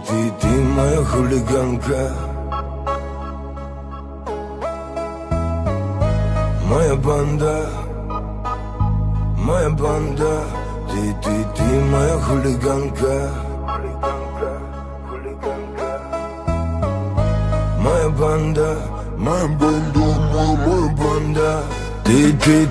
Ты моя хулиганка, моя банда, моя банда. Ты моя хулиганка, моя банда, моя банда, моя банда.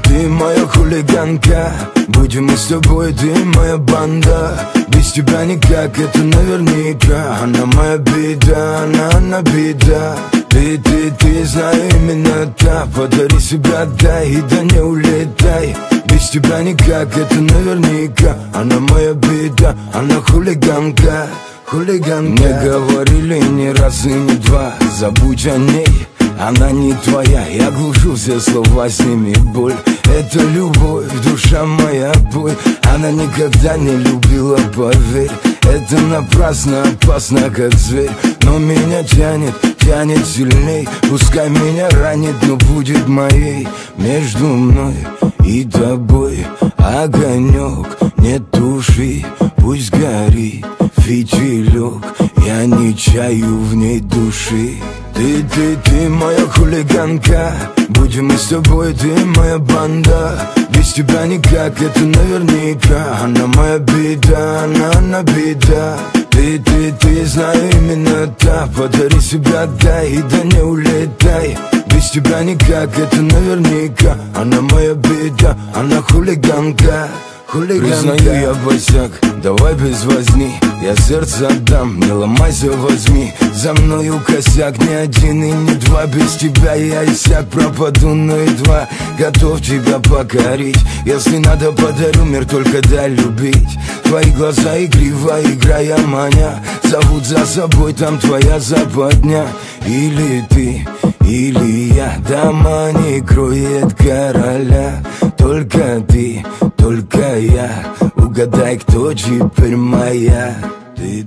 Ты моя хулиганка, будем мы с тобой, ты моя банда. Без тебя никак, это наверняка. Она моя беда, она беда. Ты, знаю, именно та. Подари себя, дай, и да не улетай. Без тебя никак, это наверняка. Она моя беда, она хулиганка, хулиганка. Мне говорили не раз и не два, забудь о ней, она не твоя. Я глушу все слова, сними боль. Это любовь, душа моя, бой. Она никогда не любила, поверь. Это напрасно, опасно, как зверь. Но меня тянет, тянет сильней. Пускай меня ранит, но будет моей. Между мной и тобой огонек, не туши, пусть горит фитилек. Я не чаю в ней души. Ты моя хулиганка, будем мы с тобой, ты моя банда. Без тебя никак, это наверняка. Она моя беда, она беда. Ты, знаю, именно та. Подари себя, дай, и да не улетай. Без тебя никак, это наверняка. Она моя беда, она хулиганка, хулиганка. Признаю, я босяк, давай без возни. Я сердце отдам, не ломайся, возьми. За мною косяк, ни один и не два. Без тебя я иссяк, пропаду, но едва готов тебя покорить. Если надо, подарю мир, только дай любить. Твои глаза игриво, играя маня, зовут за собой, там твоя западня. Или ты, или я, дома не кроет короля. Только ты, только я, угадай, кто теперь моя. Ты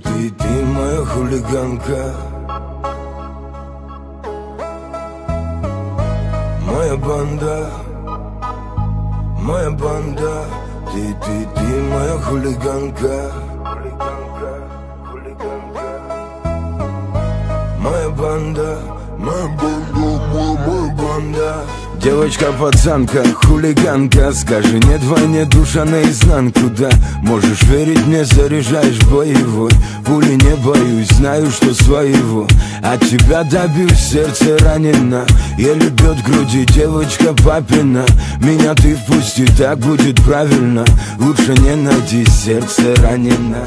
моя хулиганка, моя банда, моя банда. Ты моя хулиганка, моя банда, моя банда, моя банда. Девочка-пацанка, хулиганка, скажи нет войне, душа наизнанку, да. Можешь верить мне, заряжаешь боевой. Пули не боюсь, знаю, что своего. От тебя добьюсь, сердце ранено. Еле бьет в груди девочка папина. Меня ты впусти, так будет правильно. Лучше не найди, сердце ранено.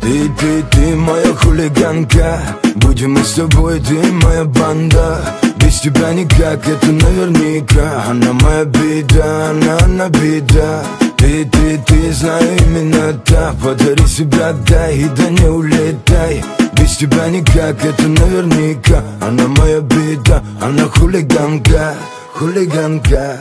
Ты моя хулиганка, будем мы с тобой, ты моя банда. Без тебя никак, это наверняка. Она моя беда, она беда. Ты, знаю, именно та. Подари себя, дай, и да не улетай. Без тебя никак, это наверняка. Она моя беда, она хулиганка, хулиганка.